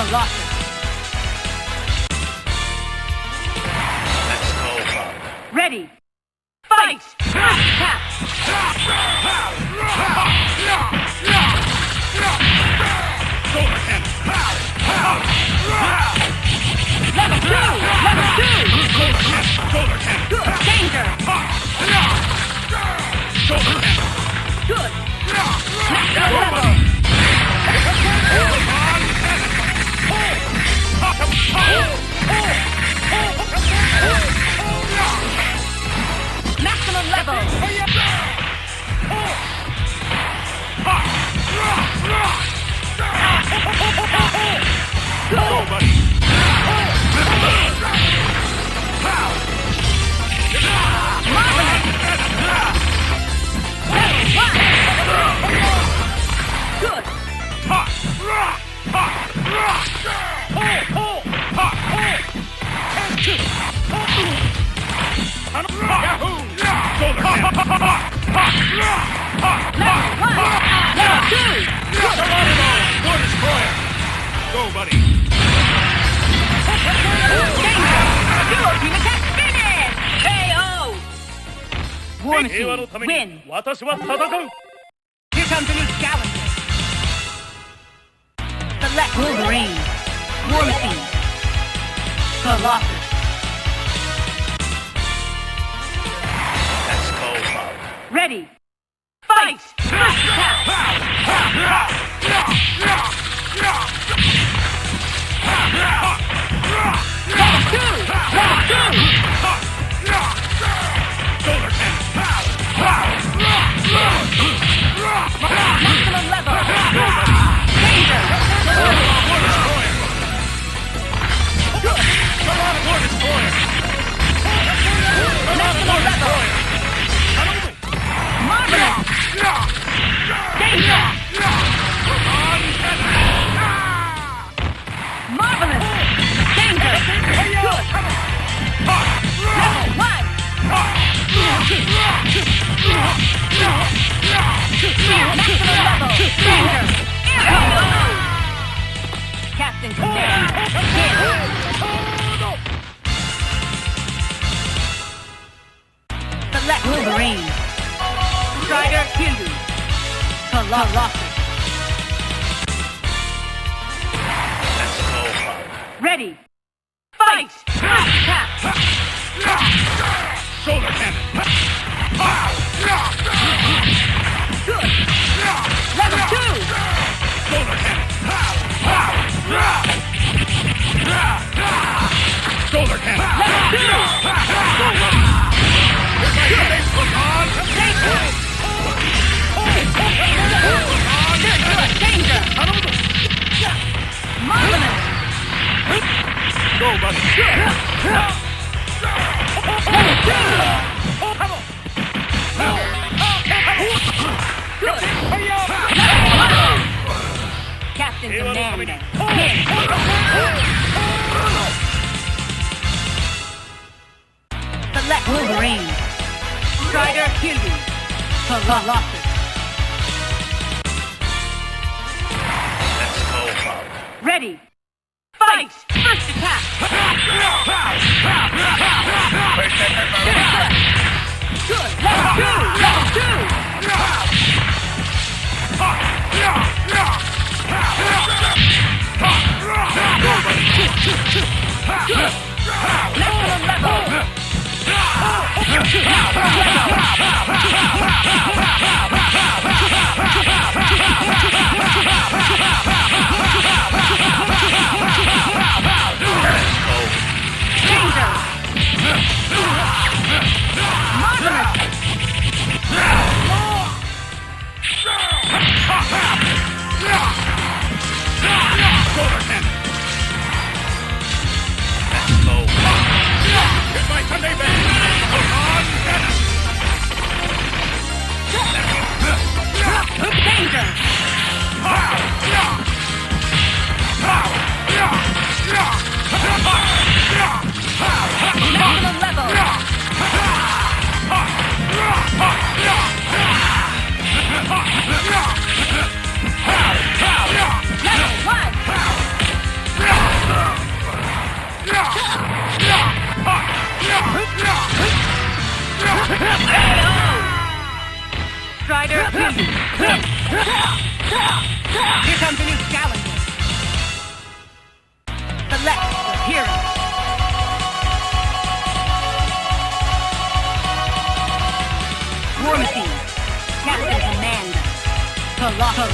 Colossus. Let's go, Bob. Ready. Fight! Tap! Level 2! Level 2! Good! Danger! Good! Maximum level! Maximum level! Go, buddy! Marvelous! Good! Level 2! War Destroyer! Go, buddy! Danger! Duo team attack finish! KO! War Machine, win! 私は戦う Here comes a new challenger. Select Wolverine. War Machine. Colossus. Let's go, Bob. Ready. Fight! First attack! Level 2! Level 2! Maximum level! Danger! War Destroyer! Maximum level! Marvelous! Danger! Marvelous! Danger! Good! Level 1! Maximum level! Danger! Aircraft! Captain Command! Hit! Select Wolverine. Strider Hildu. Colossus. Let's go, Bob. Ready. Fight! First attack! Shoulder cannon! Good! Level 2! Shoulder cannon! Shoulder cannon! Level 2! Danger! Marvelous! Go, buddy! Level 2! Good! Captain Commander! Hit! Select Wolverine. Strider Hildu. Colossus. Let's go, Bob. Ready. Fight! First attack! Good! Level 2! Level 2! Good! Maximum level! Danger! Marvelous! Strider, Fusion. Here comes a new challenger. Select your hero. War Machine. Captain Commander. Colossus.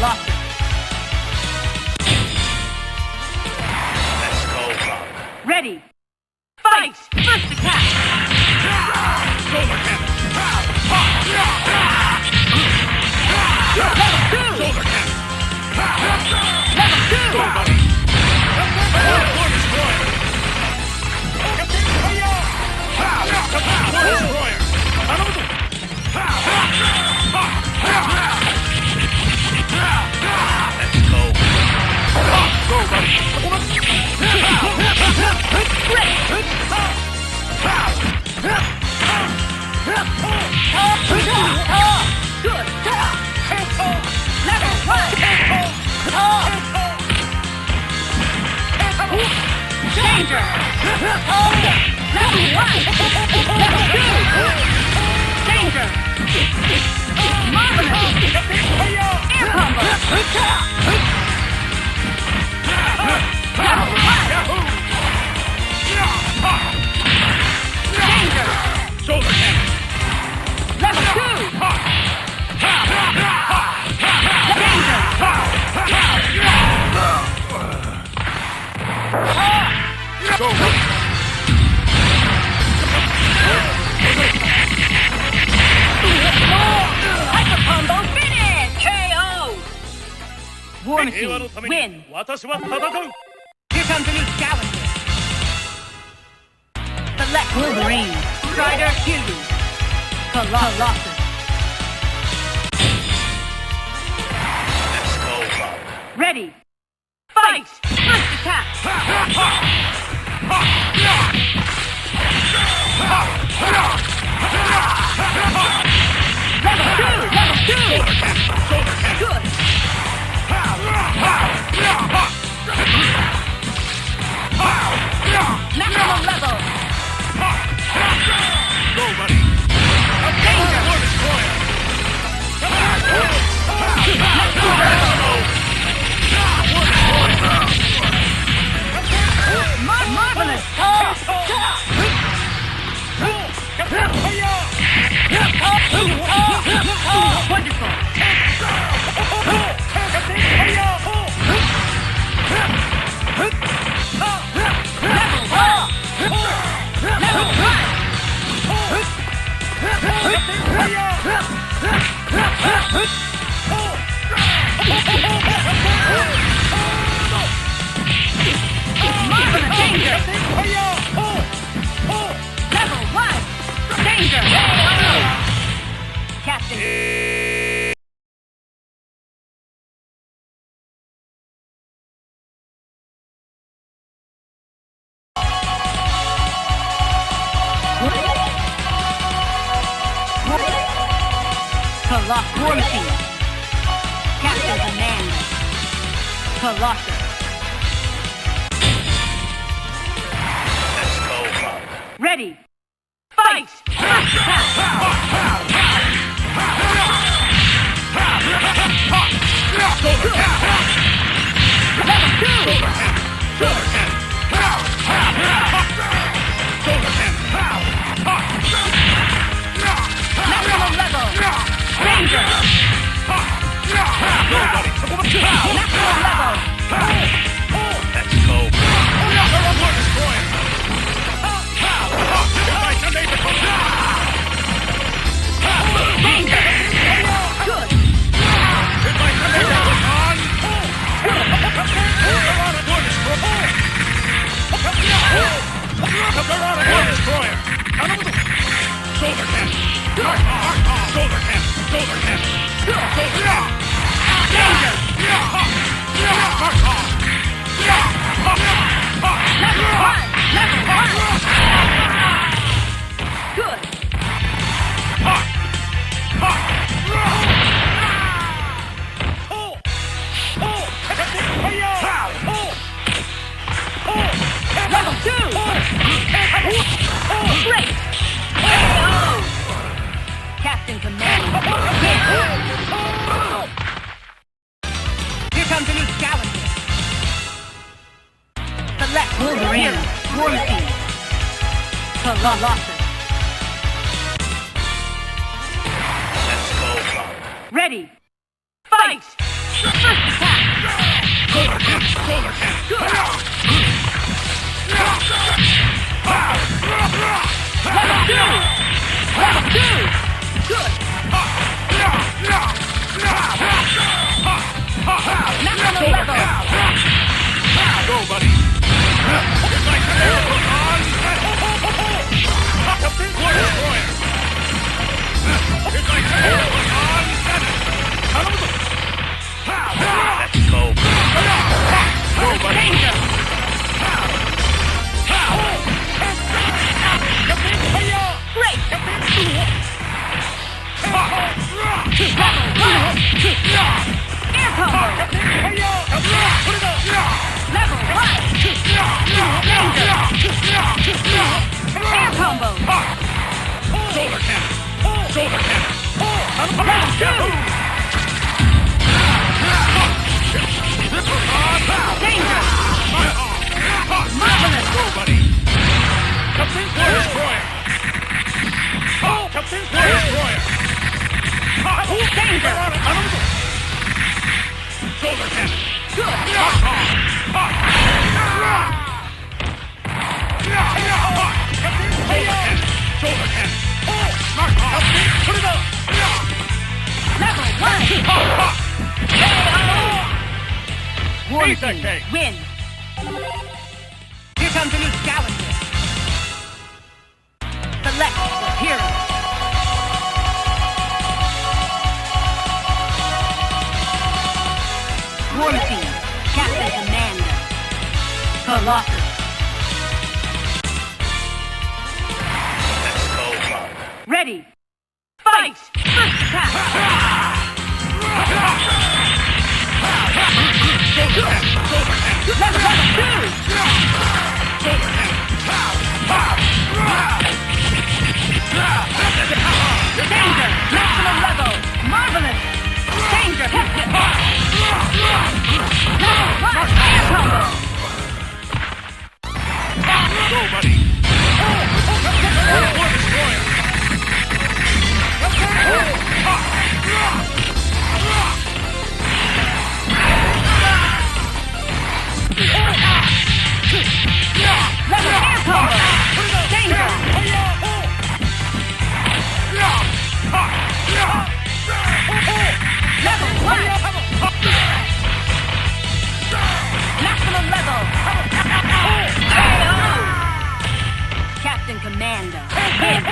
Let's go, Bob. Ready. Fight! First attack! Shoulder cannon. Level 2! Shoulder cannon. Level 2! Go, buddy. War destroyer. War destroyer. Let's go. Go, buddy. Good! Level 1! Danger! Level 1! Level 2! Danger! Marvelous! Air combo! Level 1! Danger! Shoulder cannon. Level 2! Danger! Go, buddy. Hyper combo finish! KO! War Machine, 平和のために win! 私は戦う。 Here comes a new challenger. Select Wolverine. Strider, Fusion. Colossus. Let's go, Bob. Ready. Fight! First attack! Level 2! Level 2! Good! Maximum level! Go, buddy. Danger! War destroyer. Marvelous! Wonderful! Level 1! Marvelous danger! Level 1! Danger! Captain! Colossus War Machine. Captain Commander. Colossus. Let's go, Bob. Ready. Fight! First attack! Shoulder cannon. Level 2! Shoulder cannon. Shoulder cannon. Shoulder cannon. Maximum level! Danger! Go, buddy. Maximum level! Let's go. War destroyer. Danger! Good! War destroyer. Shoulder cannon. Shoulder cannon. Shoulder cannon. Danger! Level 1! Level 1! Good! Level 2! Great! Captain Commander. Colossus. Let's go, Bob. Ready. Fight! First attack! Solar cannon! Solar cannon! Level 2! Level 2! Good! Maximum level! Go, buddy! It's like the air was on! Captain Destroyer! It's like the air was on! Let's go! Go, buddy! Danger! Great! Air combo! Level 1! Danger! Air combo! Solar cannon! Solar cannon! Level 2! Danger! Marvelous! Go, buddy! Captain Destroyer! Captain Destroyer! Danger! Solar cannon! Good! Solar cannon! Put it up! Level 1! One team Fightcade. win! Here comes a new challenger! Select your hero! One team, Captain Commander, Colossus. Let's go, Bob. Ready, fight! First attack! Level 2! Danger! Maximum level! Marvelous! Danger! Level 1! Air combo! Go, buddy! Destroyer! Level air combo! Danger! Level 1! Maximum level! KO! Captain Commander, win!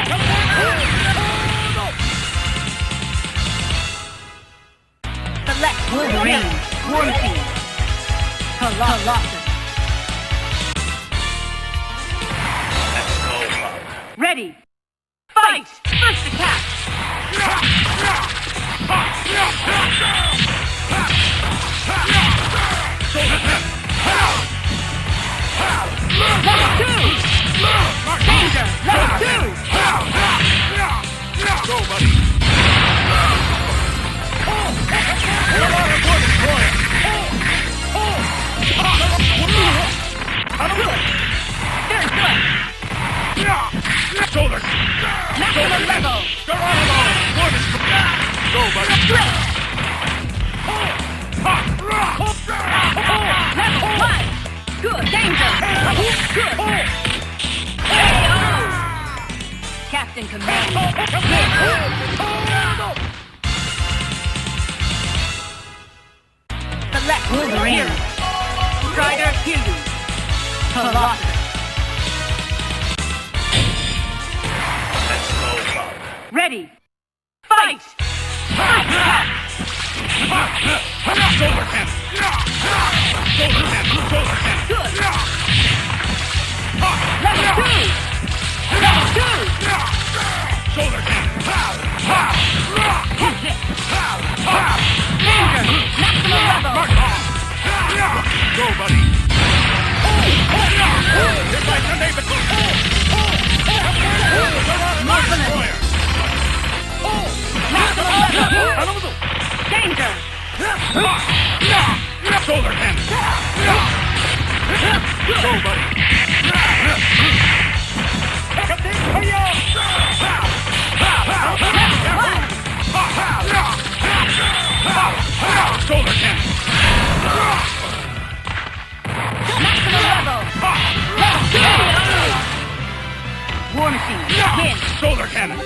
Select Wolverine, one team, Colossus. Let's go, Bob. Ready, fight! First attack! Level 2! Danger! Level 2! Go, buddy! Destroyer! Very good! Solar! Maximum level! Go, buddy! Level 1! Good! Danger! Good! KO! Captain Commander, win! Select Wolverine, Strider Fusion, Colossus. Let's go, Bob. Ready, fight! First attack! Solar cannon! Solar cannon! Solar cannon! Good! Level 2! Level 2! Solar cannon! Hit it! Danger! Maximum level! Go, buddy! It's like the neighbor! Marvelous! Maximum level! Danger! Solar cannon! Go, buddy! Shoulder cannon. Maximum level. War machine. Win. Shoulder cannon.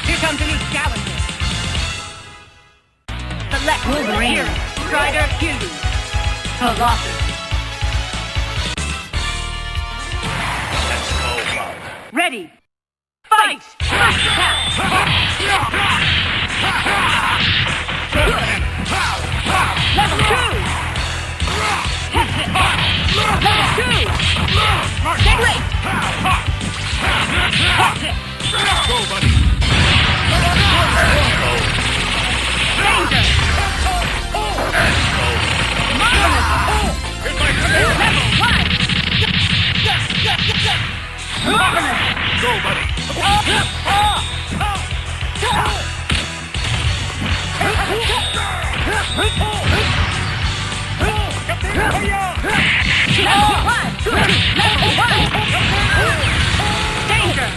Here comes a new challenger. Select Wolverine. Strider Q. Colossus. Let's go, Bug. Ready. Fight! Smash attack! Shoulder cannon. Level 2! Level 2! Stay late! Go, buddy. Danger! Marvelous! Here's my command. Level 1! Marvelous! Go, buddy. Level 1! Danger!